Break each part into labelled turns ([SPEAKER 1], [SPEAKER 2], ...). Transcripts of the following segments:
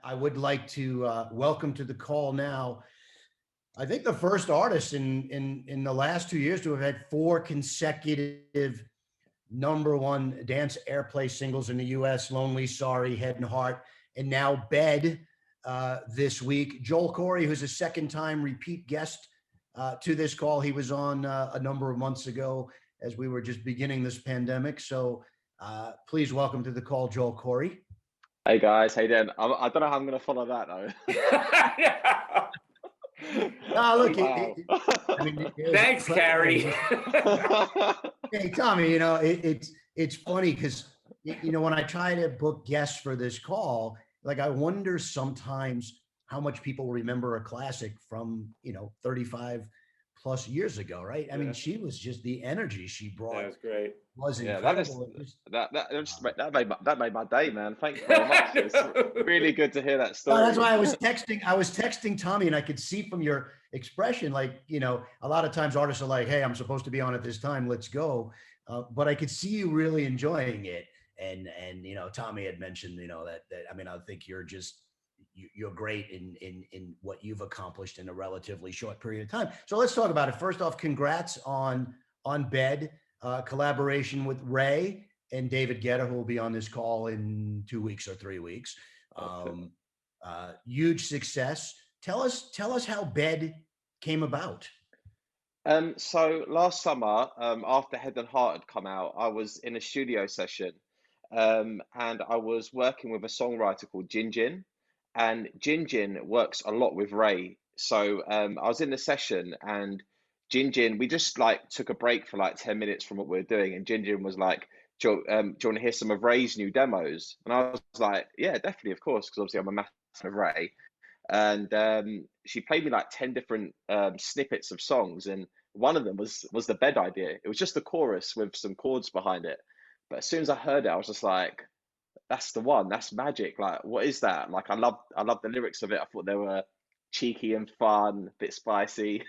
[SPEAKER 1] I would like to welcome to the call now. I think the first artist in the last 2 years to have had four consecutive number one dance airplay singles in the U.S. "Lonely," "Sorry," "Head and Heart," and now "Bed" this week. Joel Corry, who's a second-time repeat guest to this call. He was on a number of months ago as we were just beginning this pandemic. So please welcome to the call, Joel Corry.
[SPEAKER 2] Hey guys, how you doing? I don't know how I'm going to follow that though.
[SPEAKER 1] No, look,
[SPEAKER 2] Wow.
[SPEAKER 1] I mean, it was
[SPEAKER 3] Thanks, Cary.
[SPEAKER 1] Hey, Tommy, it's funny because when I try to book guests for this call, like I wonder sometimes how much people remember a classic from 35 plus years ago, right? I mean, she was just the energy she brought.
[SPEAKER 3] That was great.
[SPEAKER 1] Was
[SPEAKER 2] Yeah,
[SPEAKER 1] incredible.
[SPEAKER 2] that made my day, man. Thank you very much. It's really good to hear that story.
[SPEAKER 1] That's why I was texting Tommy, and I could see from your expression, like, a lot of times artists are like, "Hey, I'm supposed to be on at this time. Let's go." But I could see you really enjoying it. And Tommy had mentioned, that I mean, I think you're great in what you've accomplished in a relatively short period of time. So let's talk about it. First off, congrats on "Bed," collaboration with Ray and David Guetta, who will be on this call in 2 weeks or 3 weeks. Huge success. Tell us how "Bed" came about.
[SPEAKER 2] So last summer, after Head and Heart had come out, I was in a studio session, and I was working with a songwriter called Jin, and Jin works a lot with Ray. So I was in the session, and Jin, we just like took a break for like 10 minutes from what we were doing, and Jin was like, do you want to hear some of Ray's new demos? And I was like, yeah, definitely, of course, because obviously I'm a massive fan of Ray. And she played me like 10 different snippets of songs, and one of them was the "Bed" idea. It was just the chorus with some chords behind it. But as soon as I heard it, I was just like, that's the one. That's magic. Like, what is that? Like, I love the lyrics of it. I thought they were cheeky and fun, a bit spicy,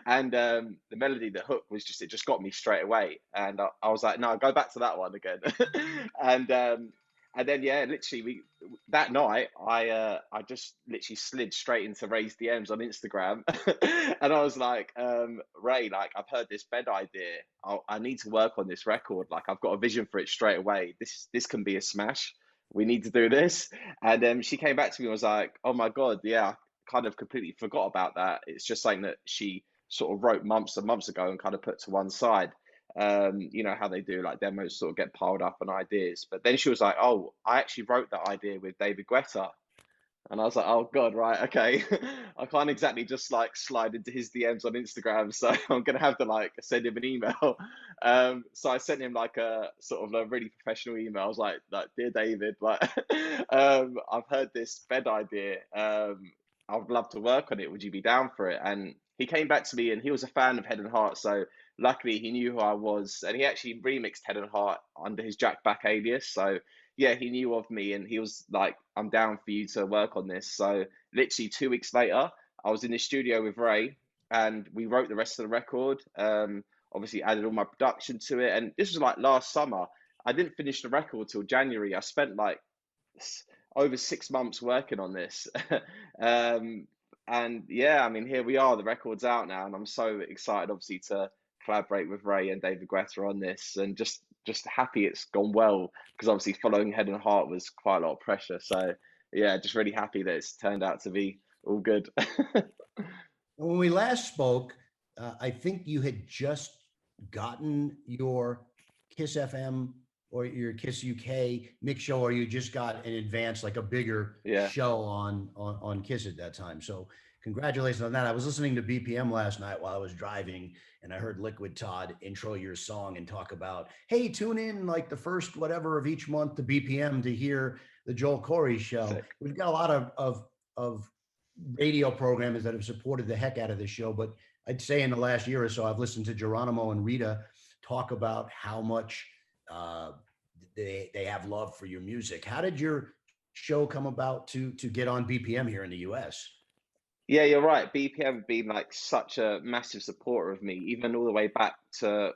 [SPEAKER 2] and the melody, the hook it just got me straight away. And I was like, no, go back to that one again. And then yeah, literally that night I just literally slid straight into Ray's DMs on Instagram, and I was like, Ray, like I've heard this "Bed" idea. I need to work on this record. Like I've got a vision for it straight away. This can be a smash. We need to do this. And she came back to me and was like, oh my God, yeah, I kind of completely forgot about that. It's just something that she sort of wrote months and months ago and kind of put to one side. You know how they do, like demos sort of get piled up on ideas. But then she was like, oh, I actually wrote that idea with David Guetta. And I was like, oh God, right, okay. I can't exactly just like slide into his DMs on Instagram, so I'm gonna have to like send him an email. So I sent him like a sort of a really professional email. I was like, dear David, like, I've heard this "Bed" idea. I would love to work on it. Would you be down for it? And he came back to me, and he was a fan of Head and Heart, so luckily he knew who I was, and he actually remixed Head and Heart under his Jack Back alias. So yeah, he knew of me, and he was like, I'm down for you to work on this. So literally 2 weeks later, I was in the studio with Ray, and we wrote the rest of the record. Obviously added all my production to it, and this was like last summer. I didn't finish the record till January. I spent like over 6 months working on this. And yeah, I mean, here we are. The record's out now, and I'm so excited, obviously, to collaborate with Ray and David Guetta on this, and just happy it's gone well, because obviously following Head and Heart was quite a lot of pressure. So yeah, just really happy that it's turned out to be all good.
[SPEAKER 1] When we last spoke, I think you had just gotten your Kiss FM or your Kiss UK mix show, or you just got an advance, like a bigger
[SPEAKER 2] Yeah.
[SPEAKER 1] show on Kiss at that time. So congratulations on that. I was listening to BPM last night while I was driving, and I heard Liquid Todd intro your song and talk about, hey, tune in like the first whatever of each month to BPM to hear the Joel Corry show.
[SPEAKER 2] Sick.
[SPEAKER 1] We've got a lot of radio programmers that have supported the heck out of this show, but I'd say in the last year or so, I've listened to Geronimo and Rita talk about how much they have love for your music. How did your show come about to get on BPM here in the US?
[SPEAKER 2] Yeah, you're right. BPM have been like such a massive supporter of me, even all the way back to,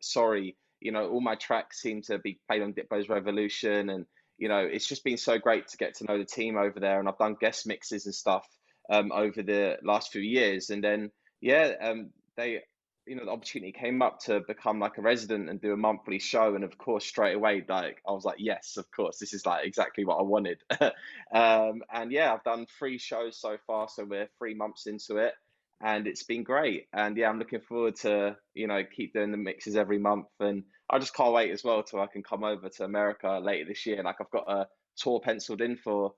[SPEAKER 2] Sorry, all my tracks seem to be played on Diplo's Revolution, and, you know, it's just been so great to get to know the team over there, and I've done guest mixes and stuff over the last few years, and then yeah, they, you know, the opportunity came up to become like a resident and do a monthly show, and of course straight away, like I was like, yes, of course, this is like exactly what I wanted. And yeah, I've done 3 shows so far, so we're 3 months into it, and it's been great. And yeah, I'm looking forward to, you know, keep doing the mixes every month, and I just can't wait as well till I can come over to America later this year. Like I've got a tour penciled in for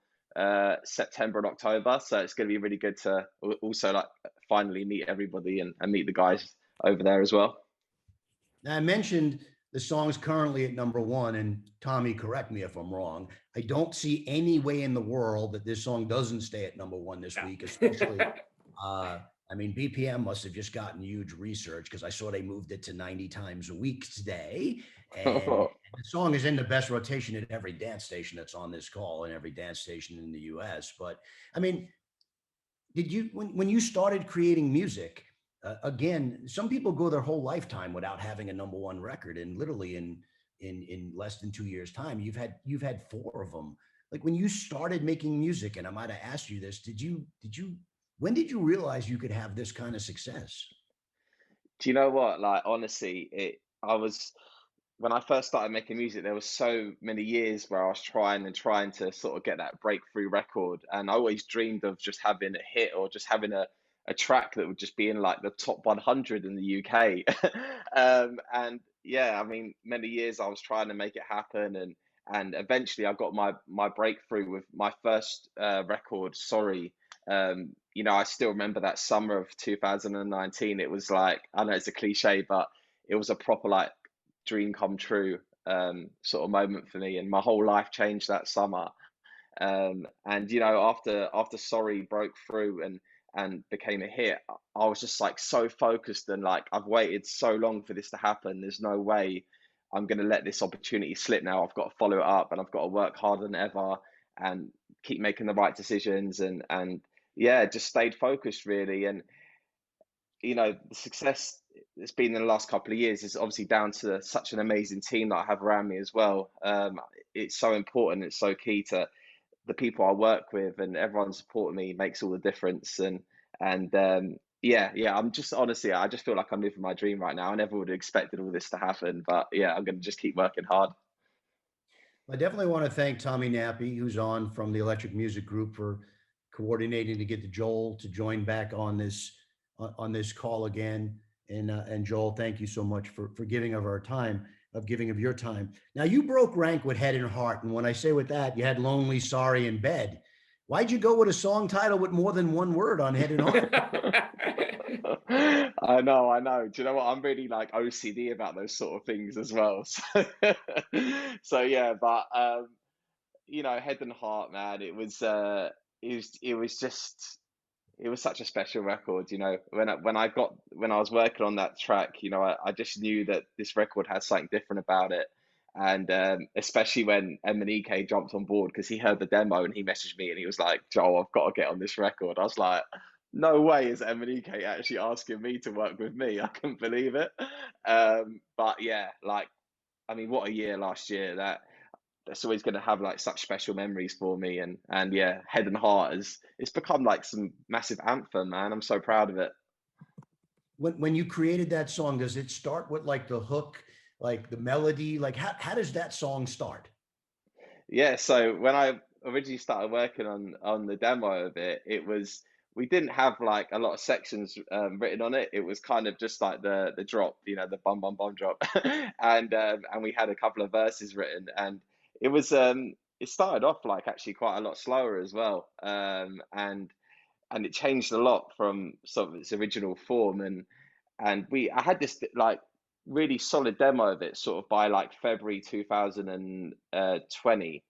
[SPEAKER 2] September and October, so it's going to be really good to also like finally meet everybody and meet the guys over there as well.
[SPEAKER 1] Now, I mentioned the song's currently at #1, and Tommy, correct me if I'm wrong. I don't see any way in the world that this song doesn't stay at #1 this week, especially. I mean, BPM must have just gotten huge research because I saw they moved it to 90 times a week today. And the song is in the best rotation at every dance station that's on this call and every dance station in the US. But I mean, did you, when you started creating music, again, some people go their whole lifetime without having a #1 record, and literally in less than 2 years time you've had 4 of them. Like when you started making music, and I might have asked you this, did you when did you realize you could have this kind of success?
[SPEAKER 2] Do you know what? Like honestly, I was when I first started making music, there was so many years where I was trying and trying to sort of get that breakthrough record, and I always dreamed of just having a hit or just having a track that would just be in like the top 100 in the UK. And yeah, I mean, many years I was trying to make it happen, and eventually I got my breakthrough with my first record, Sorry. You know, I still remember that summer of 2019. It was like, I know it's a cliche, but it was a proper like dream come true sort of moment for me, and my whole life changed that summer. And you know, after Sorry broke through and became a hit, I was just like so focused, and like I've waited so long for this to happen. There's no way I'm going to let this opportunity slip now. I've got to follow it up, and I've got to work harder than ever and keep making the right decisions, and yeah, just stayed focused really. And you know, the success it's been in the last couple of years is obviously down to such an amazing team that I have around me as well. It's so important. It's so key to the people I work with, and everyone supporting me makes all the difference. And yeah, yeah, I'm just honestly, I just feel like I'm living my dream right now. I never would have expected all this to happen, but yeah, I'm going to just keep working hard.
[SPEAKER 1] I definitely want to thank Tommy Nappy, who's on from the Electric Music Group, for coordinating to get the Joel to join back on this call again. And Joel, thank you so much for giving of our time, of giving of your time. Now you broke rank with Head and Heart, and when I say with that, you had Lonely, Sorry, in Bed. Why'd you go with a song title with more than one word on Head and Heart?
[SPEAKER 2] I know. Do you know what? I'm really like OCD about those sort of things as well. So yeah, but you know, Head and Heart, man, it was just it was such a special record. You know, when I was working on that track, you know, I just knew that this record had something different about it. And especially when MNEK jumped on board because he heard the demo and he messaged me and he was like, Joel, I've got to get on this record. I was like, no way is MNEK actually asking me to work with me. I couldn't believe it. But yeah, like, I mean, what a year last year. That's always going to have like such special memories for me. And yeah, Head and Heart is it's become like some massive anthem, man. I'm so proud of it.
[SPEAKER 1] When you created that song, does it start with like the hook, like the melody? Like how does that song start?
[SPEAKER 2] Yeah, so when I originally started working on the demo of it, we didn't have like a lot of sections written on it. It was kind of just like the drop, you know, the bum bum bum drop, and we had a couple of verses written, and it started off like actually quite a lot slower as well, and it changed a lot from sort of its original form, and we I had this like really solid demo of it sort of by like February 2020,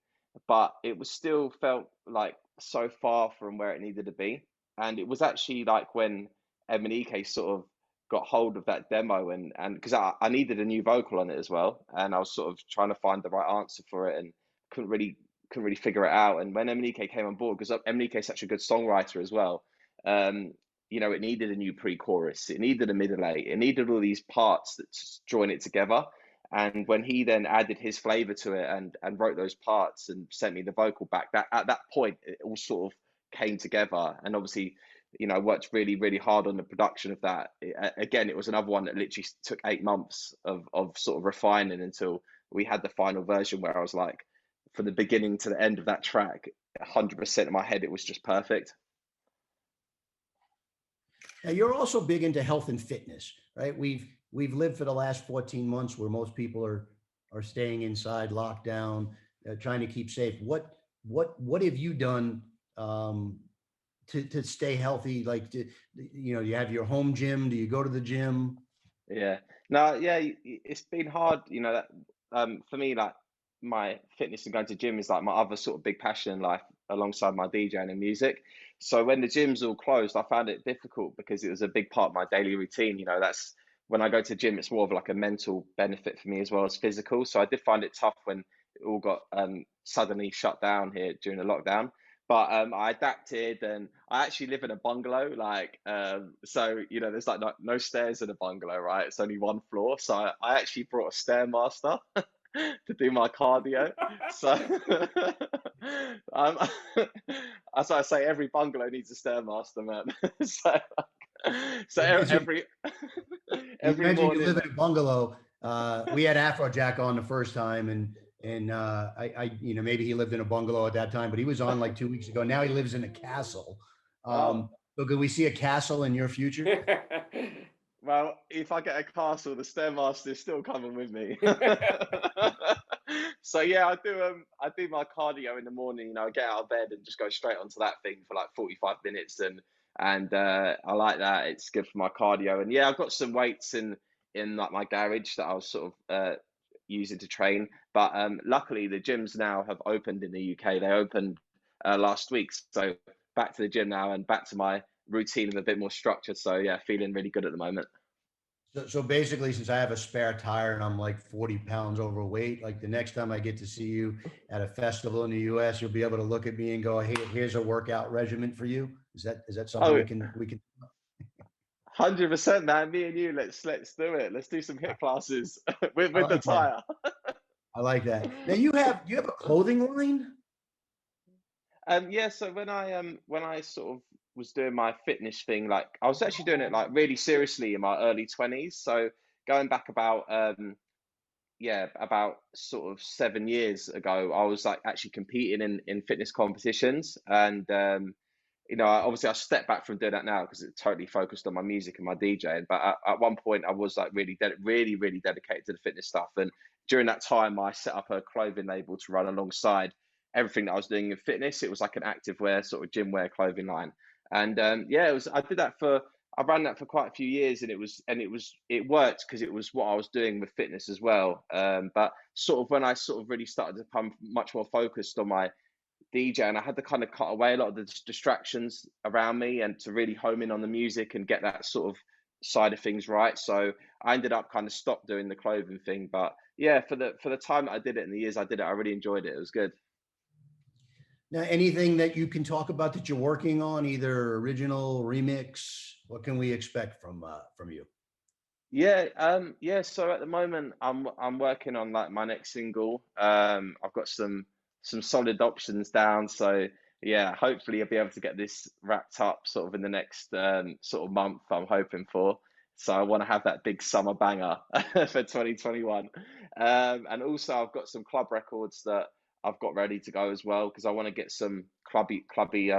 [SPEAKER 2] but it was still felt like so far from where it needed to be. And it was actually like when Emanike sort of got hold of that demo, and because I needed a new vocal on it as well, and I was sort of trying to find the right answer for it, and couldn't really couldn't really figure it out. And when Emanike came on board, because Emanike is such a good songwriter as well, um, you know, it needed a new pre-chorus, it needed a middle eight, it needed all these parts that just join it together. And when he then added his flavor to it and wrote those parts and sent me the vocal back, that at that point it all sort of came together. And obviously, I worked really, really hard on the production of that. Again, it was another one that literally took 8 months of sort of refining until we had the final version where I was like, from the beginning to the end of that track, 100% in my head, it was just perfect.
[SPEAKER 1] Now, you're also big into health and fitness, right? We've lived for the last 14 months where most people are staying inside, locked down, trying to keep safe. What have you done to stay healthy? Like, you have your home gym. Do you go to the gym?
[SPEAKER 2] Yeah. No, yeah, it's been hard, that for me, like my fitness and going to gym is like my other sort of big passion in life alongside my DJing and music. So when the gyms all closed, I found it difficult because it was a big part of my daily routine. That's when I go to gym, it's more of like a mental benefit for me as well as physical. So I did find it tough when it all got suddenly shut down here during the lockdown. But I adapted, and I actually live in a bungalow. Like, so there's like no stairs in a bungalow, right? It's only one floor. So I actually brought a stairmaster to do my cardio. So, um, as I say, every bungalow needs a stairmaster, man. So, so
[SPEAKER 1] You mentioned
[SPEAKER 2] every
[SPEAKER 1] you
[SPEAKER 2] every
[SPEAKER 1] mentioned you
[SPEAKER 2] morning.
[SPEAKER 1] live in a bungalow. We had Afrojack on the first time, and maybe he lived in a bungalow at that time, but he was on like 2 weeks ago. Now he lives in a castle.
[SPEAKER 2] Oh,
[SPEAKER 1] So could we see a castle in your future?
[SPEAKER 2] well, if I get a castle, the stairmaster is still coming with me. So yeah, I do my cardio in the morning. I get out of bed and just go straight onto that thing for like 45 minutes, and I like that. It's good for my cardio. And yeah, I've got some weights in like my garage that I was sort of using to train. But luckily, the gyms now have opened in the UK. They opened last week, so back to the gym now and back to my routine and a bit more structured. So yeah, feeling really good at the moment.
[SPEAKER 1] So basically, since I have a spare tire and I'm like 40 pounds overweight, like the next time I get to see you at a festival in the US, you'll be able to look at me and go, "Hey, here's a workout regimen for you." Is that something
[SPEAKER 2] Oh,
[SPEAKER 1] we can?
[SPEAKER 2] 100%, man. Me and you, let's do it. Let's do some hit classes with
[SPEAKER 1] I
[SPEAKER 2] the
[SPEAKER 1] like that.
[SPEAKER 2] tire.
[SPEAKER 1] I like that. Now you have a clothing line?
[SPEAKER 2] Yeah, so when I sort of was doing my fitness thing, like I was actually doing it like really seriously in my early 20s. So going back about yeah, about sort of 7 years ago, I was like actually competing in fitness competitions. And obviously I stepped back from doing that now because it's totally focused on my music and my DJing. But at one point I was like really, really dedicated to the fitness stuff. And during that time, I set up a clothing label to run alongside everything that I was doing in fitness. It was like an active wear, sort of gym wear clothing line. And yeah, I did that for, I ran that for quite a few years, and it worked because it was what I was doing with fitness as well. But sort of when I sort of really started to become much more focused on my DJ, and I had to kind of cut away a lot of the distractions around me and to really home in on the music and get that sort of side of things right. So I ended up kind of stopped doing the clothing thing. But yeah, for the time that I did it and the years I did it, I really enjoyed it. It was good.
[SPEAKER 1] Now, anything that you can talk about that you're working on, either original, remix? What can we expect from you?
[SPEAKER 2] Yeah. So at the moment, I'm working on like my next single. I've got some solid options down. So yeah, hopefully I'll be able to get this wrapped up sort of in the next sort of month. I'm hoping for. So I want to have that big summer banger for 2021. And also I've got some club records that I've got ready to go as well because I want to get some clubby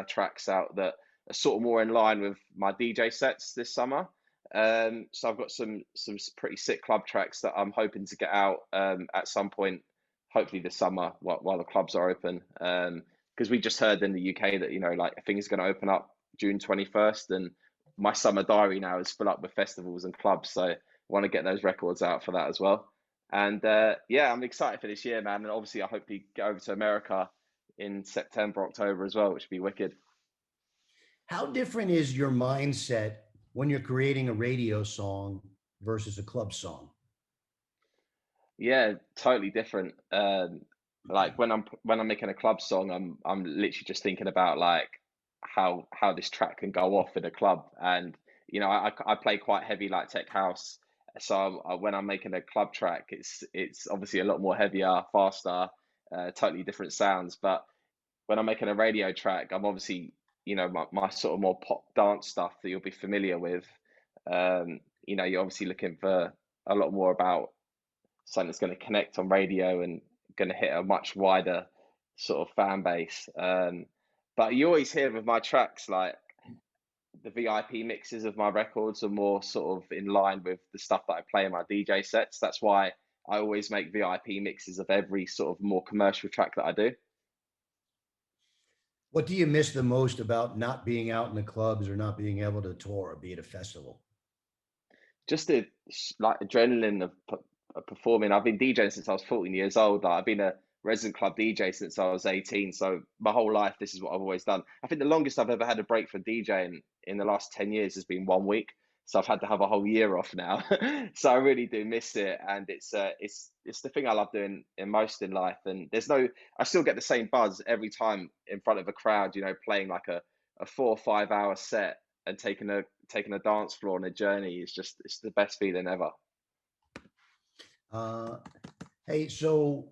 [SPEAKER 2] tracks out that are sort of more in line with my DJ sets this summer. So I've got some pretty sick club tracks that I'm hoping to get out at some point, hopefully this summer while the clubs are open. Because we just heard in the UK that like things are going to open up June 21st, and my summer diary now is full up with festivals and clubs. So I want to get those records out for that as well. And yeah, I'm excited for this year, man. And obviously, I hope you get over to America in September, October as well, which would be wicked.
[SPEAKER 1] How different is your mindset when you're creating a radio song versus a club song?
[SPEAKER 2] Yeah, totally different. Like when I'm making a club song, I'm literally just thinking about like how this track can go off in a club, and I play quite heavy like tech house, So when I'm making a club track, it's obviously a lot more heavier, faster, totally different sounds. But when I'm making a radio track, I'm obviously, my sort of more pop dance stuff that you'll be familiar with. You're obviously looking for a lot more about something that's going to connect on radio and going to hit a much wider sort of fan base. But you always hear with my tracks, like the VIP mixes of my records are more sort of in line with the stuff that I play in my DJ sets. That's why I always make VIP mixes of every sort of more commercial track that I do.
[SPEAKER 1] What do you miss the most about not being out in the clubs or not being able to tour or be at a festival?
[SPEAKER 2] Just the like adrenaline of performing. I've been DJing since I was 14 years old. Like, I've been a resident club DJ since I was 18. So my whole life, this is what I've always done. I think the longest I've ever had a break from DJing in the last 10 years has been 1 week. So I've had to have a whole year off now. So I really do miss it, and it's the thing I love doing in most in life. And I still get the same buzz every time in front of a crowd. Playing like a 4 or 5 hour set and taking a dance floor on a journey is just, it's the best feeling ever.
[SPEAKER 1] Uh, hey, so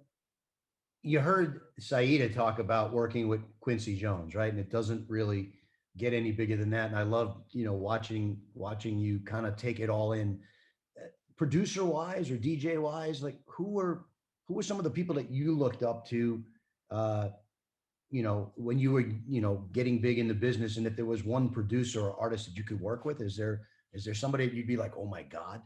[SPEAKER 1] you heard Saida talk about working with Quincy Jones, right? And it doesn't really get any bigger than that. And I love, watching you kind of take it all in. Producer wise or DJ wise, like who were some of the people that you looked up to, when you were, getting big in the business? And if there was one producer or artist that you could work with, is there somebody that you'd be like, oh my God?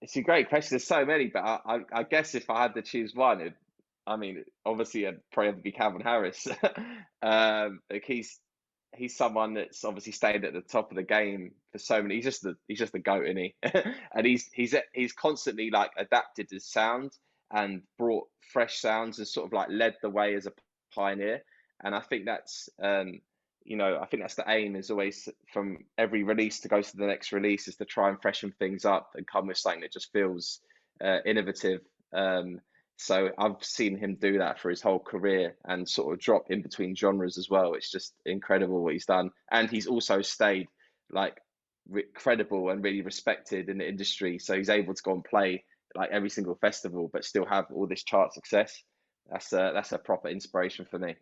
[SPEAKER 2] It's a great question. There's so many, but I guess if I had to choose one, obviously I'd probably have to be Calvin Harris. Like he's someone that's obviously stayed at the top of the game for so many. He's just the goat, isn't he? And he's constantly like adapted his sound and brought fresh sounds and sort of like led the way as a pioneer. And I think that's the aim, is always from every release to go to the next release, is to try and freshen things up and come with something that just feels innovative. So I've seen him do that for his whole career and sort of drop in between genres as well. It's just incredible what he's done. And he's also stayed like credible and really respected in the industry. So he's able to go and play like every single festival, but still have all this chart success. That's a proper inspiration for me.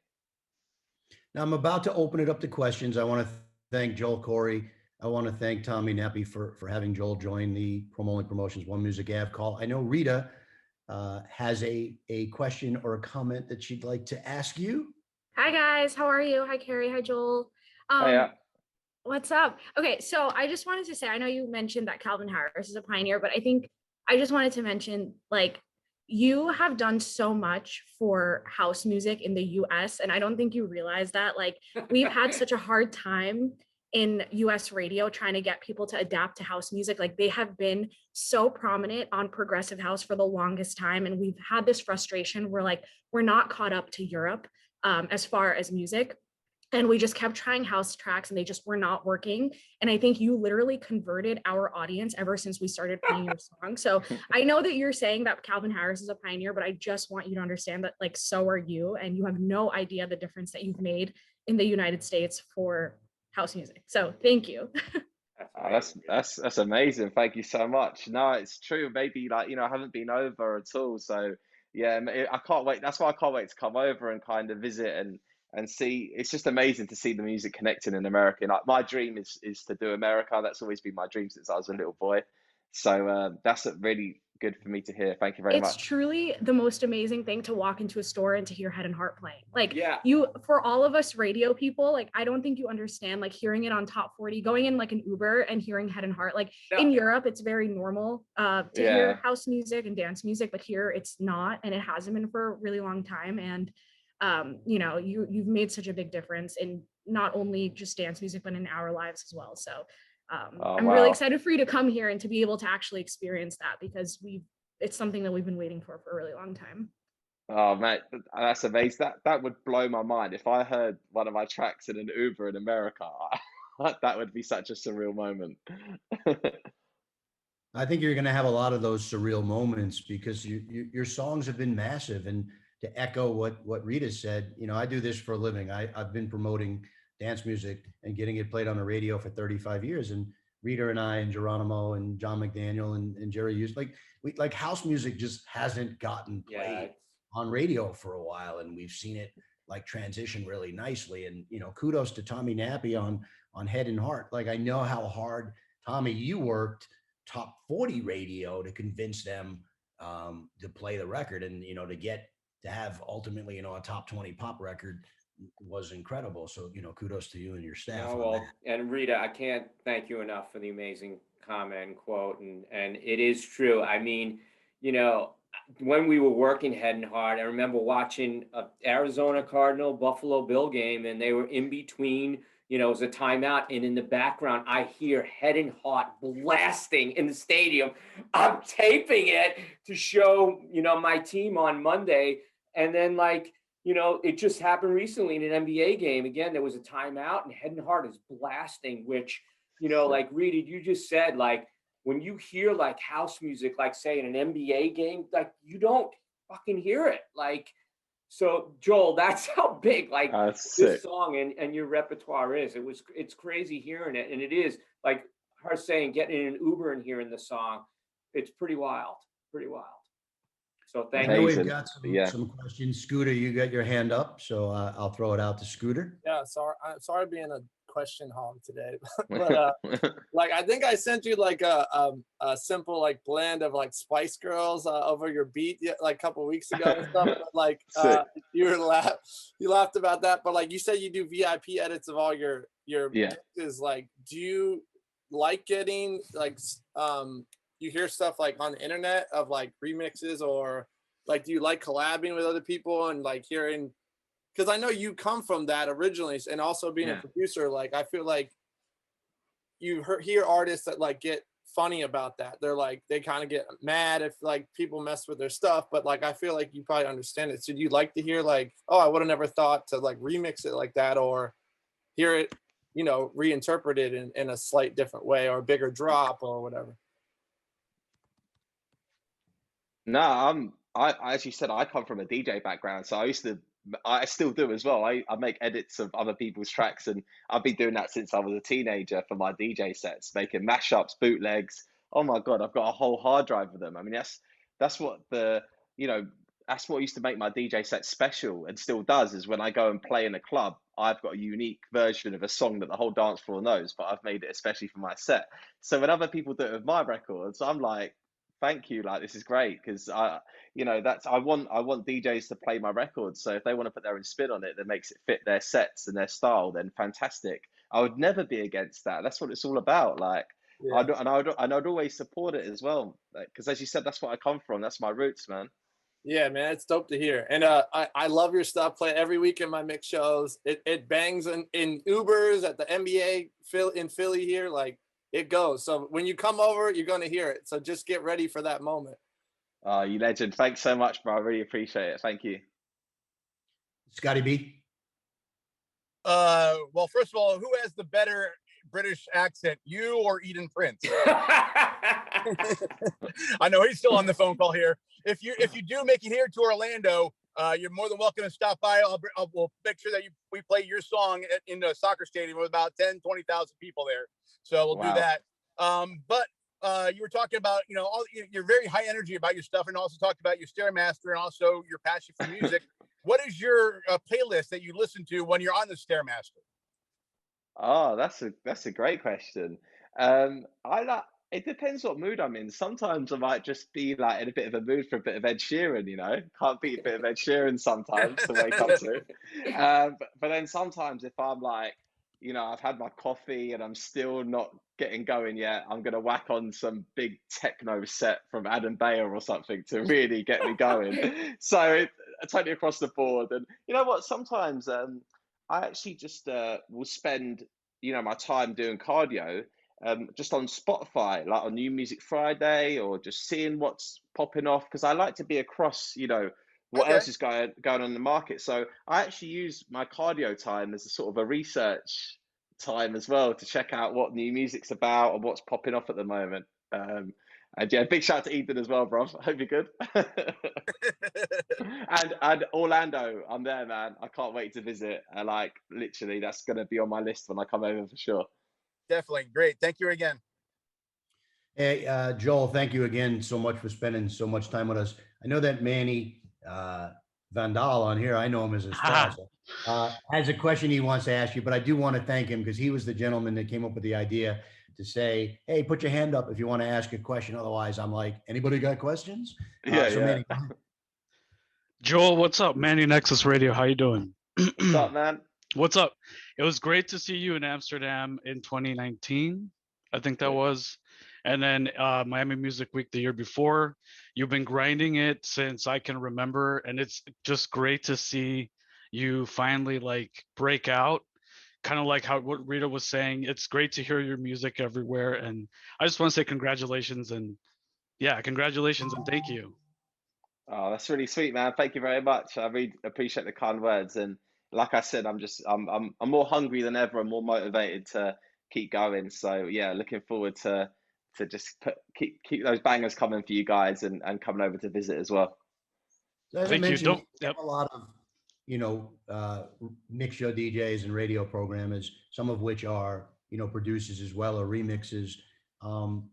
[SPEAKER 1] Now I'm about to open it up to questions. I want to thank Joel Corry. I want to thank Tommy Neppy for having Joel join the Promoting Promotions One Music Ave call. I know Rita has a question or a comment that she'd like to ask you.
[SPEAKER 3] Hi guys, how are you? Hi Cary, hi Joel.
[SPEAKER 2] Oh yeah.
[SPEAKER 3] What's up? Okay, so I just wanted to say, I know you mentioned that Calvin Harris is a pioneer, but I think I just wanted to mention, like, you have done so much for house music in the US, and I don't think you realize that. Like, we've had such a hard time in US radio trying to get people to adapt to house music. Like, they have been so prominent on progressive house for the longest time, and we've had this frustration where, like, we're not caught up to Europe as far as music. And we just kept trying house tracks and they just were not working. And I think you literally converted our audience ever since we started playing your song. So I know that you're saying that Calvin Harris is a pioneer, but I just want you to understand that, like, so are you. And you have no idea the difference that you've made in the United States for house music. So thank you.
[SPEAKER 2] That's amazing. Thank you so much. No, it's true. Maybe, like, I haven't been over at all. So yeah, I can't wait. That's why I can't wait to come over and kind of visit and see. It's just amazing to see the music connecting in America. Like, my dream is to do America. That's always been my dream since I was a little boy. So that's really good for me to hear. Thank you very much.
[SPEAKER 3] It's truly the most amazing thing to walk into a store and to hear Head and Heart playing. Like,
[SPEAKER 2] Yeah.
[SPEAKER 3] For all of us radio people, like, I don't think you understand, like, hearing it on Top 40, going in like an Uber and hearing Head and Heart. Like, in Europe, it's very normal to hear house music and dance music, but here it's not, and it hasn't been for a really long time. And you've made such a big difference in not only just dance music, but in our lives as well. So I'm really excited for you to come here and to be able to actually experience that, because it's something that we've been waiting for a really long time.
[SPEAKER 2] Oh man, that's amazing. That would blow my mind if I heard one of my tracks in an Uber in America. That would be such a surreal moment.
[SPEAKER 1] I think you're going to have a lot of those surreal moments because your songs have been massive. And to echo what Rita said, I do this for a living. I've been promoting dance music and getting it played on the radio for 35 years. And Rita and I and Geronimo and John McDaniel and Jerry Hughes. Like house music just hasn't gotten played on radio for a while, and we've seen it like transition really nicely. And kudos to Tommy Nappy on Head and Heart. Like, I know how hard, Tommy, you worked top 40 radio to convince them to play the record, and to have ultimately a top 20 pop record was incredible. So kudos to you and your staff.
[SPEAKER 4] Oh, well, and Rita, I can't thank you enough for the amazing comment and quote, and it is true. I mean, when we were working Head and Heart, I remember watching a Arizona Cardinal Buffalo Bill game, and they were in between. It was a timeout, and in the background, I hear Head and Heart blasting in the stadium. I'm taping it to show, my team on Monday, and then it just happened recently in an NBA game. Again, there was a timeout, and Head and Heart is blasting, which, like Rita, you just said, like, when you hear like house music, like say in an NBA game, like you don't fucking hear it. Like, so Joel, that's how big like this song and your repertoire is. It's crazy hearing it. And it is like her saying, getting in an Uber and hearing the song. It's pretty wild, pretty wild. So thank you.
[SPEAKER 1] I know we've got some questions. Scooter, you got your hand up, so I'll throw it out to Scooter.
[SPEAKER 5] Yeah, sorry being a question hog today, but like I think I sent you like a simple like blend of like Spice Girls over your beat like a couple of weeks ago and stuff. But, like you laughed about that, but like you said you do VIP edits of all your mixes. Like, do you like getting like you hear stuff like on the internet of like remixes, or like do you like collabing with other people and like hearing? Because I know you come from that originally, and also being a producer, like I feel like you hear artists that like get funny about that. They're like, they kind of get mad if like people mess with their stuff, but like I feel like you probably understand it. So do you like to hear like, oh, I would have never thought to like remix it like that, or hear it, reinterpreted in a slight different way, or a bigger drop or whatever?
[SPEAKER 2] No, I as you said, I come from a DJ background, so I still do as well. I make edits of other people's tracks, and I've been doing that since I was a teenager for my DJ sets, making mashups, bootlegs. Oh my God, I've got a whole hard drive of them. I mean, that's what that's what used to make my DJ set special, and still does, is when I go and play in a club, I've got a unique version of a song that the whole dance floor knows, but I've made it especially for my set. So when other people do it with my records, I'm like, thank you, like this is great, because I want DJs to play my records. So if they want to put their own spin on it that makes it fit their sets and their style, then fantastic. I would never be against that. That's what it's all about. Like, I'd always support it as well, because as you said, that's what I come from. That's my roots, man.
[SPEAKER 5] Yeah, man, it's dope to hear. And I love your stuff. Play every week in my mix shows. It bangs in Ubers at the NBA in Philly here. Like, it goes. So when you come over, you're going to hear it. So just get ready for that moment.
[SPEAKER 2] Oh, you legend. Thanks so much, bro. I really appreciate it. Thank you.
[SPEAKER 1] Scotty B.
[SPEAKER 6] Well, first of all, who has the better British accent, you or Eden Prince? I know he's still on the phone call here. If you do make it here to Orlando, you're more than welcome to stop by. We'll make sure that we play your song in the soccer stadium with about 10, 20,000 people there. So we'll do that. But you were talking about, you're very high energy about your stuff, and also talked about your Stairmaster and also your passion for music. What is your playlist that you listen to when you're on the Stairmaster?
[SPEAKER 2] Oh, that's a great question. It depends what mood I'm in. Sometimes I might just be like in a bit of a mood for a bit of Ed Sheeran, can't beat a bit of Ed Sheeran sometimes to wake up to. But then sometimes if I'm like, I've had my coffee and I'm still not getting going yet, I'm going to whack on some big techno set from Adam Beyer or something to really get me going. So totally across the board. And you know what? Sometimes I actually just will spend, my time doing cardio just on Spotify, like on New Music Friday, or just seeing what's popping off, because I like to be across, what else is going on in the market. So I actually use my cardio time as a sort of a research time as well, to check out what new music's about and what's popping off at the moment. And yeah, big shout out to Ethan as well, bro. I hope you're good. and Orlando, I'm there, man. I can't wait to visit. Literally, that's going to be on my list when I come over for sure.
[SPEAKER 6] Definitely. Great. Thank you again.
[SPEAKER 1] Hey, Joel, thank you again so much for spending so much time with us. I know that Manny Vandal on here, I know him as his father, has a question he wants to ask you, but I do want to thank him because he was the gentleman that came up with the idea to say, hey, put your hand up if you want to ask a question. Otherwise, I'm like, anybody got questions?
[SPEAKER 2] Yeah,
[SPEAKER 1] So
[SPEAKER 2] yeah.
[SPEAKER 1] Manny,
[SPEAKER 7] Joel, what's up? Manny Nexus Radio. How you doing?
[SPEAKER 2] What's up, man?
[SPEAKER 7] What's up? It was great to see you in Amsterdam in 2019. I think that was. And then Miami Music Week the year before. You've been grinding it since I can remember. And it's just great to see you finally like break out. Kind of like how what Rita was saying. It's great to hear your music everywhere. And I just want to say congratulations and yeah, congratulations and thank you.
[SPEAKER 2] Oh, that's really sweet, man. Thank you very much. I really appreciate the kind words. And like I said, I'm more hungry than ever and more motivated to keep going. So yeah, looking forward to just keep those bangers coming for you guys and coming over to visit as well.
[SPEAKER 1] so as I
[SPEAKER 7] Thank you.
[SPEAKER 1] mentioned,
[SPEAKER 7] Don't
[SPEAKER 1] we have a lot of, mix show DJs and radio programmers, some of which are, producers as well or remixes.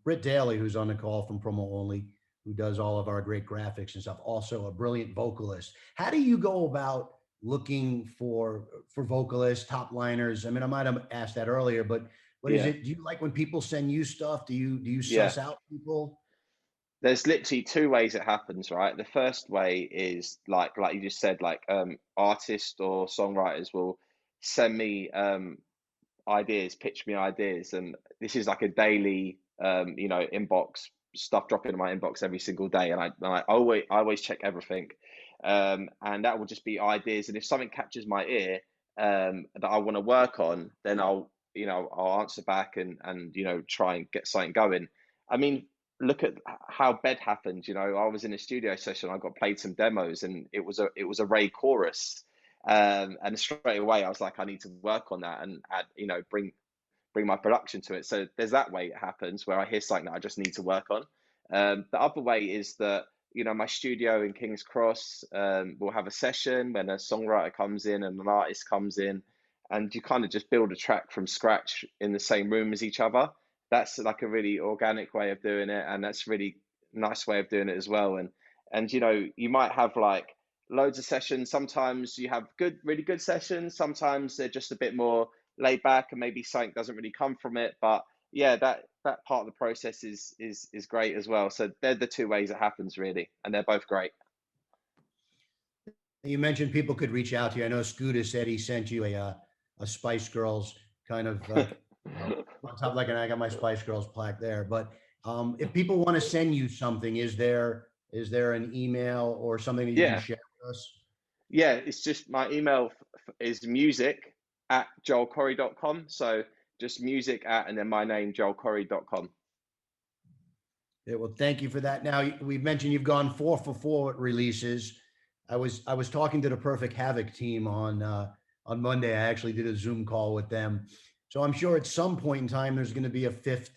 [SPEAKER 1] Britt Daly, who's on the call from Promo Only, who does all of our great graphics and stuff, also a brilliant vocalist. How do you go about looking for vocalists, top liners? I mean, I might have asked that earlier, but what is
[SPEAKER 2] Yeah.
[SPEAKER 1] it? Do you like when people send you stuff? Do you
[SPEAKER 2] Yeah.
[SPEAKER 1] suss out people?
[SPEAKER 2] There's literally two ways it happens, right? The first way is like you just said, like artists or songwriters will send me ideas, pitch me ideas, and this is like a daily inbox stuff dropping in my inbox every single day, and I always check everything, and that will just be ideas, and if something catches my ear that I want to work on, then I'll answer back and try and get something going. I mean, look at how Bed happened. I was in a studio session, I got played some demos, and it was a Ray chorus. And straight away I was like, I need to work on that and add, bring my production to it. So there's that way it happens where I hear something that I just need to work on. The other way is that, my studio in King's Cross will have a session when a songwriter comes in and an artist comes in, and you kind of just build a track from scratch in the same room as each other. That's like a really organic way of doing it, and that's a really nice way of doing it as well. And you might have like loads of sessions. Sometimes you have really good sessions. Sometimes they're just a bit more laid back and maybe something doesn't really come from it. But yeah, that part of the process is great as well. So they're the two ways it happens really, and they're both great.
[SPEAKER 1] You mentioned people could reach out to you. I know Scooter said he sent you a Spice Girls kind of on top, like, and I got my Spice Girls plaque there. But if people want to send you something, is there an email or something that you can share with us?
[SPEAKER 2] Yeah, it's just my email is music@joelcorry.com. So just music@ and then my name, joelcorry.com.
[SPEAKER 1] Yeah, well, thank you for that. Now, we've mentioned you've gone 4 for 4 releases. I was talking to the Perfect Havoc team on Monday. I actually did a Zoom call with them. So I'm sure at some point in time there's going to be a 5th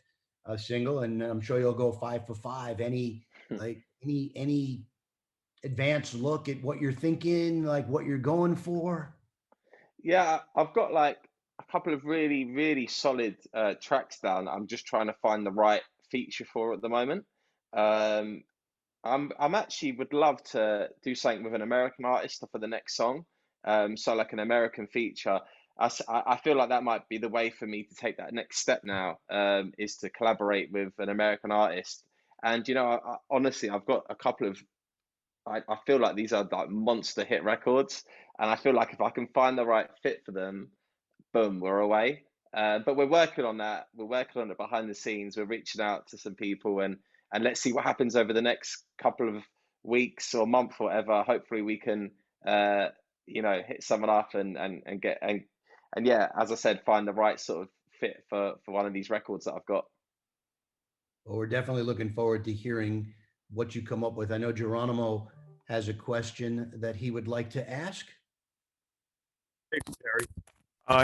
[SPEAKER 1] single, and I'm sure you'll go 5 for 5. Any advanced look at what you're thinking, like what you're going for?
[SPEAKER 2] Yeah, I've got like a couple of really, really solid tracks down. I'm just trying to find the right feature for at the moment. I'm actually would love to do something with an American artist for the next song. So like an American feature. I feel like that might be the way for me to take that next step now, is to collaborate with an American artist. And honestly, I've got a couple of, I feel like these are like monster hit records, and I feel like if I can find the right fit for them, boom, we're away. But we're working on that. We're working on it behind the scenes. We're reaching out to some people, and let's see what happens over the next couple of weeks or month or whatever. Hopefully we can hit someone up and get and yeah, as I said, find the right sort of fit for one of these records that I've got.
[SPEAKER 1] Well, we're definitely looking forward to hearing what you come up with. I know Geronimo has a question that he would like to ask.
[SPEAKER 8] Hey, Cary.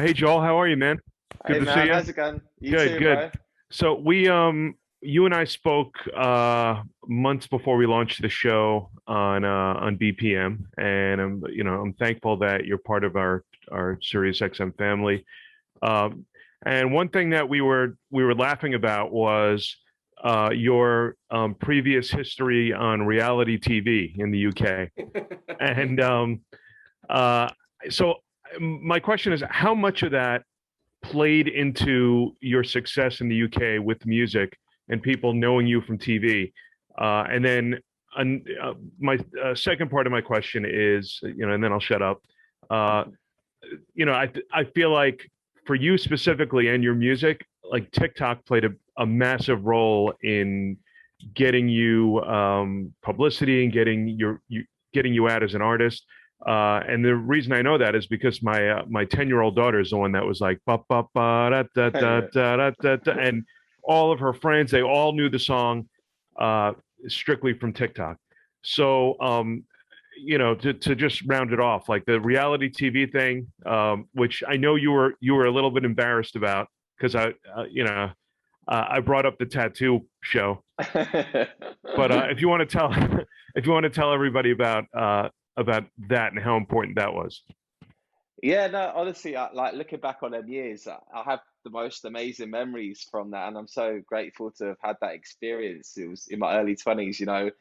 [SPEAKER 8] Hey, Joel, how are you, man?
[SPEAKER 2] Good to see you. How's it going?
[SPEAKER 8] Good. Bro. So you and I spoke months before we launched the show on BPM, and I'm thankful that you're part of our Sirius XM family. And one thing that we were laughing about was your previous history on reality TV in the UK. And so my question is, how much of that played into your success in the UK with music and people knowing you from TV? And then my second part of my question is, and then I'll shut up. I feel like for you specifically and your music, like TikTok played a massive role in getting you publicity and getting you out as an artist. And the reason I know that is because my 10-year-old daughter is the one that was like ba ba ba da da da da da da, and all of her friends, they all knew the song strictly from TikTok. So to just round it off, like the reality TV thing, which I know you were a little bit embarrassed about because I brought up the tattoo show, but if you want to tell everybody about that and how important that was.
[SPEAKER 2] Yeah, no, honestly, like looking back on them years, I have the most amazing memories from that, and I'm so grateful to have had that experience. It was in my early 20s,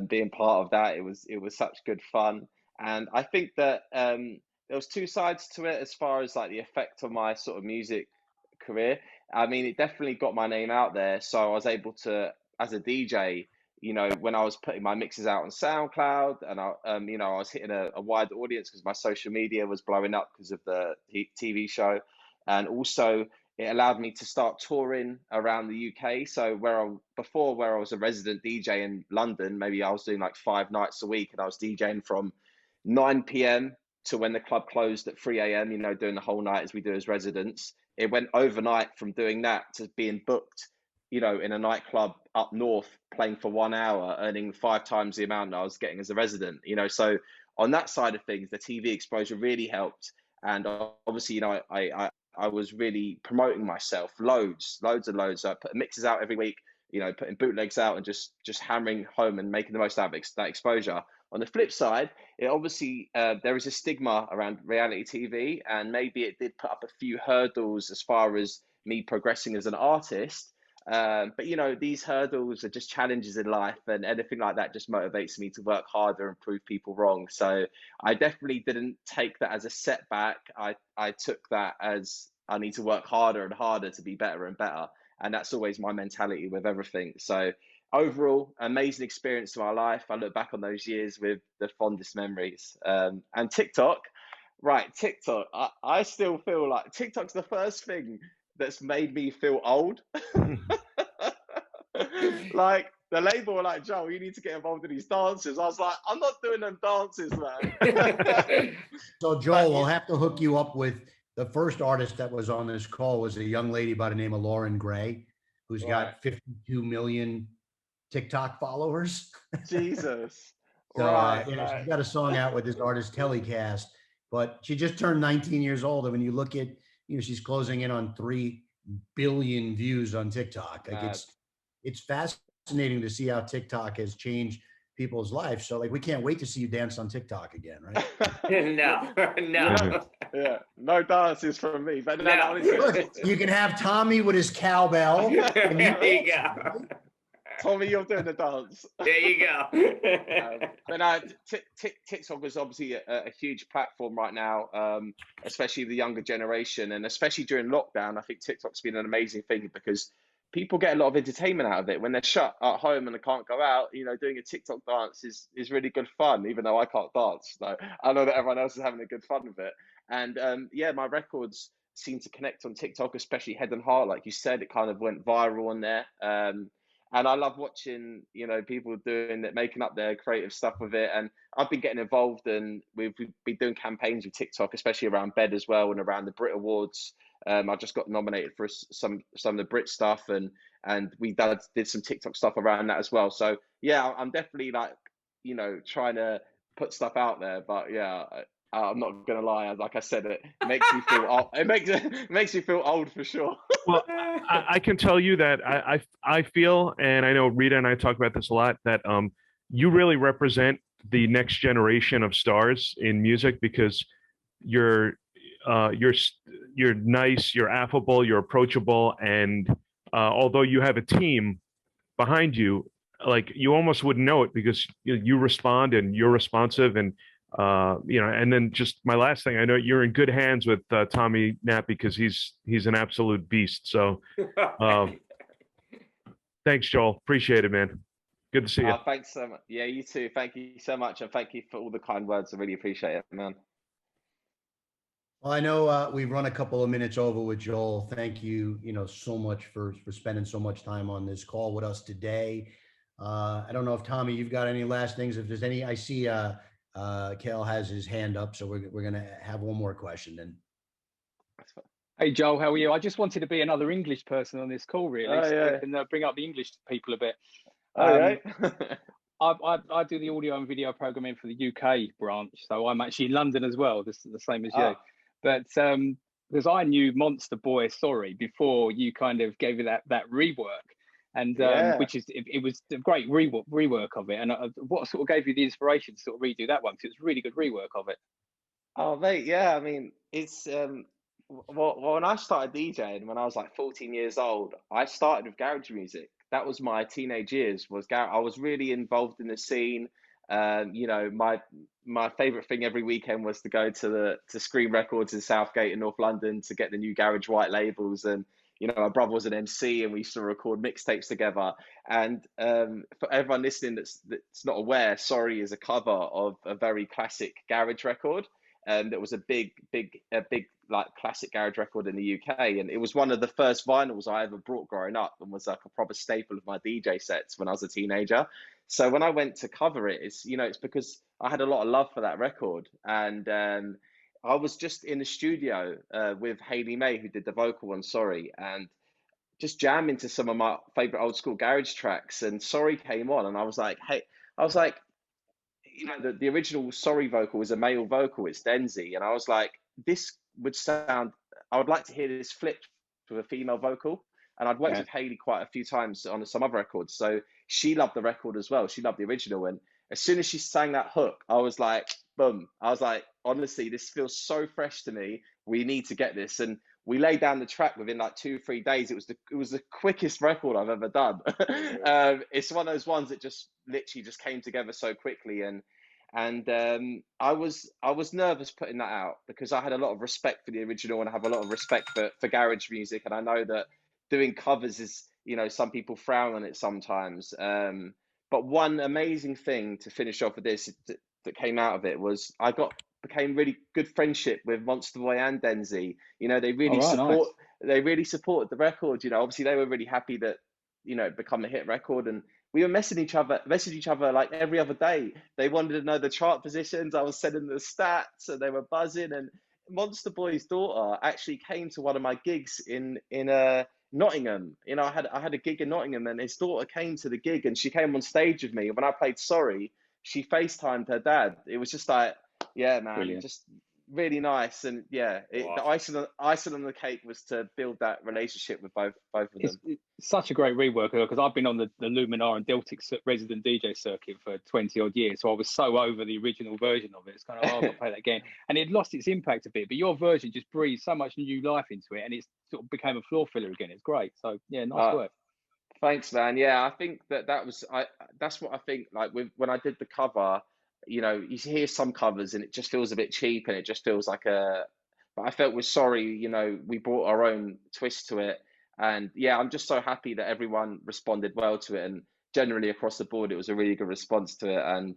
[SPEAKER 2] being part of that. It was such good fun, and I think that there was two sides to it as far as like the effect on my sort of music career. I mean, it definitely got my name out there, so I was able to, as a DJ, when I was putting my mixes out on SoundCloud, and I was hitting a wide audience because my social media was blowing up because of the TV show, and also it allowed me to start touring around the UK. So where I was a resident DJ in London, maybe I was doing like 5 nights a week, and I was DJing from 9 p.m. to when the club closed at 3 a.m. Doing the whole night as we do as residents. It went overnight from doing that to being booked, in a nightclub up north, playing for 1 hour, earning 5 times the amount I was getting as a resident. So on that side of things, the TV exposure really helped. And obviously, I was really promoting myself loads. I put mixes out every week, putting bootlegs out and just hammering home and making the most out of that exposure. On the flip side, it obviously there is a stigma around reality TV, and maybe it did put up a few hurdles as far as me progressing as an artist. But these hurdles are just challenges in life, and anything like that just motivates me to work harder and prove people wrong. So I definitely didn't take that as a setback. I took that as I need to work harder and harder to be better and better. And that's always my mentality with everything. So overall, amazing experience of my life. I look back on those years with the fondest memories. And TikTok, I still feel like TikTok's the first thing that's made me feel old. Like the label were like, Joel, you need to get involved in these dances. I was like, I'm not doing them dances, man.
[SPEAKER 1] So Joel, we'll have to hook you up with the first artist that was on this call was a young lady by the name of Lauren Gray, who's got 52 million TikTok followers.
[SPEAKER 2] Jesus.
[SPEAKER 1] So she's got a song out with this artist Telecast, but she just turned 19 years old. And when you look at, she's closing in on 3 billion views on TikTok. Like it's fascinating to see how TikTok has changed people's lives. So like, we can't wait to see you dance on TikTok again, right?
[SPEAKER 4] No.
[SPEAKER 2] Yeah, no dances from me. But no.
[SPEAKER 1] Look, you can have Tommy with his cowbell.
[SPEAKER 4] There you go.
[SPEAKER 2] Tommy, you're doing the dance.
[SPEAKER 4] There you go.
[SPEAKER 2] But TikTok is obviously a huge platform right now, especially the younger generation, and especially during lockdown. I think TikTok's been an amazing thing because people get a lot of entertainment out of it when they're shut at home and they can't go out. Doing a TikTok dance is really good fun, even though I can't dance. So I know that everyone else is having a good fun with it. And my records seem to connect on TikTok, especially Head and Heart. Like you said, it kind of went viral on there. And I love watching, people doing it, making up their creative stuff with it. And I've been getting involved, and we've been doing campaigns with TikTok, especially around Bed as well, and around the Brit Awards. I just got nominated for some of the Brit stuff, and we did some TikTok stuff around that as well. So yeah, I'm definitely like, trying to put stuff out there. But yeah, I'm not gonna lie. Like I said, it makes me feel old. It makes me feel old for sure.
[SPEAKER 8] Well, I can tell you that I feel, and I know Rita and I talk about this a lot, that you really represent the next generation of stars in music because you're nice, you're affable, you're approachable, and although you have a team, behind you, like you almost wouldn't know it because you respond and you're responsive. And and then just my last thing, I know you're in good hands with Tommy Knapp because he's an absolute beast. So thanks, Joel. Appreciate it, man. Good to see you.
[SPEAKER 2] Thanks so much. Yeah, you too. Thank you so much, and thank you for all the kind words. I really appreciate it, man.
[SPEAKER 1] Well, I know we've run a couple of minutes over with Joel. Thank you, so much for spending so much time on this call with us today. I don't know if Tommy, you've got any last things. If there's any, I see Kel has his hand up, so we're gonna have one more question then.
[SPEAKER 9] Hey Joel, how are you? I just wanted to be another English person on this call, really,
[SPEAKER 2] Oh,
[SPEAKER 9] so
[SPEAKER 2] yeah.
[SPEAKER 9] we can bring up the English people a bit.
[SPEAKER 2] All right.
[SPEAKER 9] I do the audio and video programming for the UK branch, so I'm actually in London as well, the same as you. But because I knew Monster Boy Sorry before you kind of gave it that rework, and which is it was a great rework of it. And what sort of gave you the inspiration to sort of redo that one? Because it was a really good rework of it.
[SPEAKER 2] Oh, mate, yeah. I mean, it's well, when I started DJing when I was like 14 years old, I started with garage music. That was my teenage years. I was really involved in the scene. My favorite thing every weekend was to go to Scream Records in Southgate in North London to get the new garage white labels. And my brother was an MC, and we used to record mixtapes together. And for everyone listening that's not aware, Sorry is a cover of a very classic garage record. That was a big like classic garage record in the UK, and it was one of the first vinyls I ever brought growing up, and was like a proper staple of my DJ sets when I was a teenager. So when I went to cover it, it's because I had a lot of love for that record, and I was just in the studio with Hayley May, who did the vocal on Sorry, and just jamming to some of my favorite old school garage tracks, and Sorry came on, and I was like, the original Sorry vocal is a male vocal, it's Denzi, and I was like, this would sound, I would like to hear this flipped with a female vocal. And I'd worked with Hayley quite a few times on some other records, so she loved the record as well. She loved the original, and as soon as she sang that hook, I was like, boom. I was like, honestly, this feels so fresh to me. We need to get this. And we laid down the track within like 2-3 days. It was the quickest record I've ever done. It's one of those ones that just literally just came together so quickly. And I was nervous putting that out because I had a lot of respect for the original, and I have a lot of respect for garage music. And I know that doing covers is, some people frown on it sometimes. But one amazing thing to finish off with this that came out of it was I became really good friendship with Monster Boy and Denzi. They really they really supported the record. Obviously they were really happy that it become a hit record, and we were messaging each other like every other day. They wanted to know the chart positions. I was sending the stats, and they were buzzing. And Monster Boy's daughter actually came to one of my gigs in Nottingham. I had a gig in Nottingham, and his daughter came to the gig, and she came on stage with me. When I played Sorry, she FaceTimed her dad. It was just like, yeah, man,
[SPEAKER 9] Brilliant.
[SPEAKER 2] Just really nice. And yeah, the icing on the cake was to build that relationship with both of them.
[SPEAKER 9] It's such a great rework, because I've been on the Luminar and Deltic resident DJ circuit for 20 odd years, so I was so over the original version of it. It's kind of hard to play that again, and it lost its impact a bit, but your version just breathed so much new life into it, and it sort of became a floor filler again. It's great. So yeah, nice work.
[SPEAKER 2] Thanks, man. Yeah, I think that's what I think, like when I did the cover, you hear some covers and it just feels a bit cheap, and it just feels like but I felt with Sorry, we brought our own twist to it. And yeah, I'm just so happy that everyone responded well to it, and generally across the board, it was a really good response to it.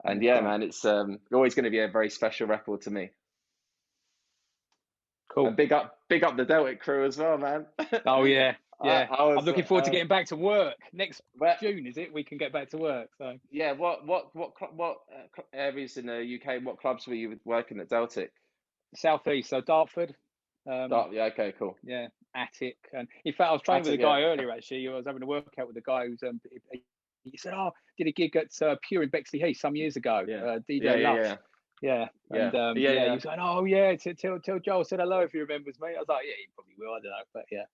[SPEAKER 2] And yeah, man, it's always going to be a very special record to me.
[SPEAKER 9] Cool.
[SPEAKER 2] And big up the Deltic crew as well, man.
[SPEAKER 9] Oh yeah. Yeah, I'm looking forward to getting back to work next June. Is it? We can get back to work. So
[SPEAKER 2] yeah, what areas in the UK? What clubs were you working at Deltic?
[SPEAKER 9] Southeast, so Dartford.
[SPEAKER 2] Yeah, okay, cool.
[SPEAKER 9] Yeah, Attic, and in fact, I was training with a guy earlier. Actually, I was having a workout with a guy who's he said, "Oh, did a gig at Pure in Bexley Heath some years ago." DJ Love. Yeah. He was like, "Oh yeah, tell Joel said hello if he remembers me." I was like, "Yeah, he probably will. I don't know, but yeah."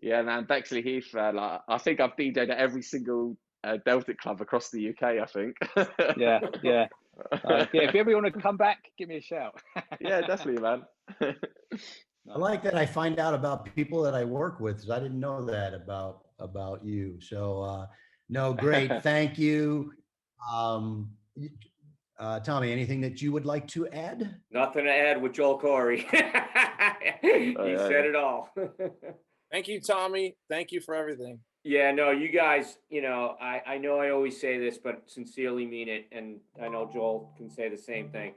[SPEAKER 2] Yeah, man, Bexley Heath. Like, I think I've DJed at every single Deltic club across the UK. I think.
[SPEAKER 9] Yeah. If you ever want to come back, give me a shout.
[SPEAKER 2] Yeah, definitely, man.
[SPEAKER 1] I like that I find out about people that I work with, because I didn't know that about you. So No, great. Thank you. Tommy, anything that you would like to add?
[SPEAKER 4] Nothing to add with Joel Corry. He said it all.
[SPEAKER 5] Thank you, Tommy. Thank you for everything.
[SPEAKER 4] Yeah, no, you guys, I know I always say this, but sincerely mean it. And I know Joel can say the same thing.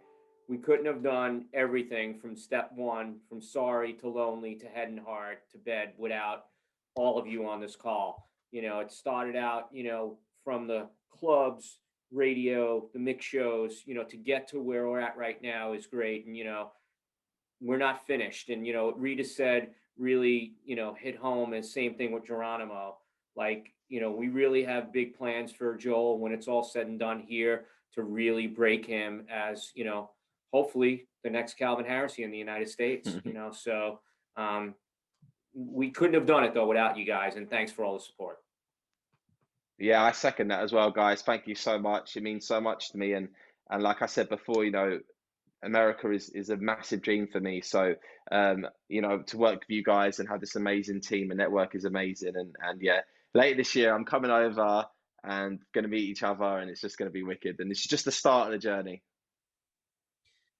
[SPEAKER 4] We couldn't have done everything from step one, from Sorry to Lonely to Head and Heart to Bed without all of you on this call. It started out, from the clubs, radio, the mix shows, to get to where we're at right now is great. And, we're not finished. And, Rita said really, hit home, and same thing with Geronimo. Like, we really have big plans for Joel when it's all said and done here to really break him as, hopefully the next Calvin Harris in the United States, so we couldn't have done it though without you guys, and thanks for all the support.
[SPEAKER 2] Yeah, I second that as well, guys. Thank you so much. It means so much to me. And like I said before, America is a massive dream for me. So, to work with you guys and have this amazing team and network is amazing. And yeah, later this year, I'm coming over and going to meet each other, and it's just going to be wicked. And it's just the start of the journey.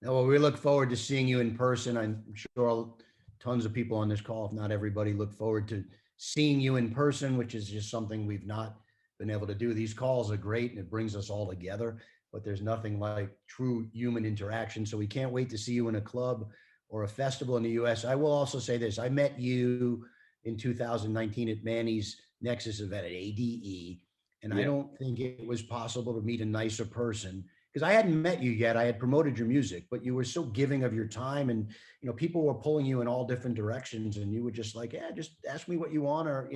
[SPEAKER 1] Well, we look forward to seeing you in person. I'm sure tons of people on this call, if not everybody, look forward to seeing you in person, which is just something we've not been able to do. These calls are great and it brings us all together, but there's nothing like true human interaction. So we can't wait to see you in a club or a festival in the US. I will also say this. I met you in 2019 at Manny's Nexus event at ADE. And I don't think it was possible to meet a nicer person, because I hadn't met you yet. I had promoted your music, but you were so giving of your time, and people were pulling you in all different directions, and you were just like, yeah, just ask me what you want, or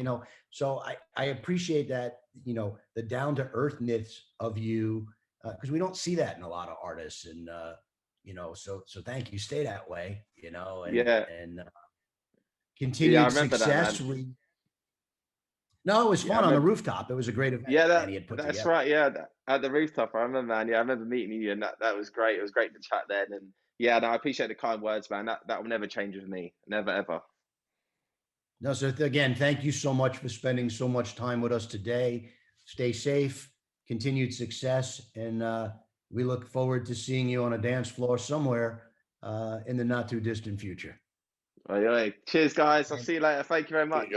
[SPEAKER 1] so I appreciate that, the down to earthness of you, because we don't see that in a lot of artists, and so thank you. Stay that way, and continued success. That, no, it was fun on the rooftop. It was a great event.
[SPEAKER 2] Yeah, that's right. Yeah, at the rooftop. I remember, man. Yeah, I remember meeting you, and that was great. It was great to chat then. And yeah, no, I appreciate the kind words, man. That will never change with me. Never, ever.
[SPEAKER 1] No, so again, thank you so much for spending so much time with us today. Stay safe, continued success, and we look forward to seeing you on a dance floor somewhere in the not too distant future.
[SPEAKER 2] All right. Cheers, guys. I'll see you later. Thank you very much.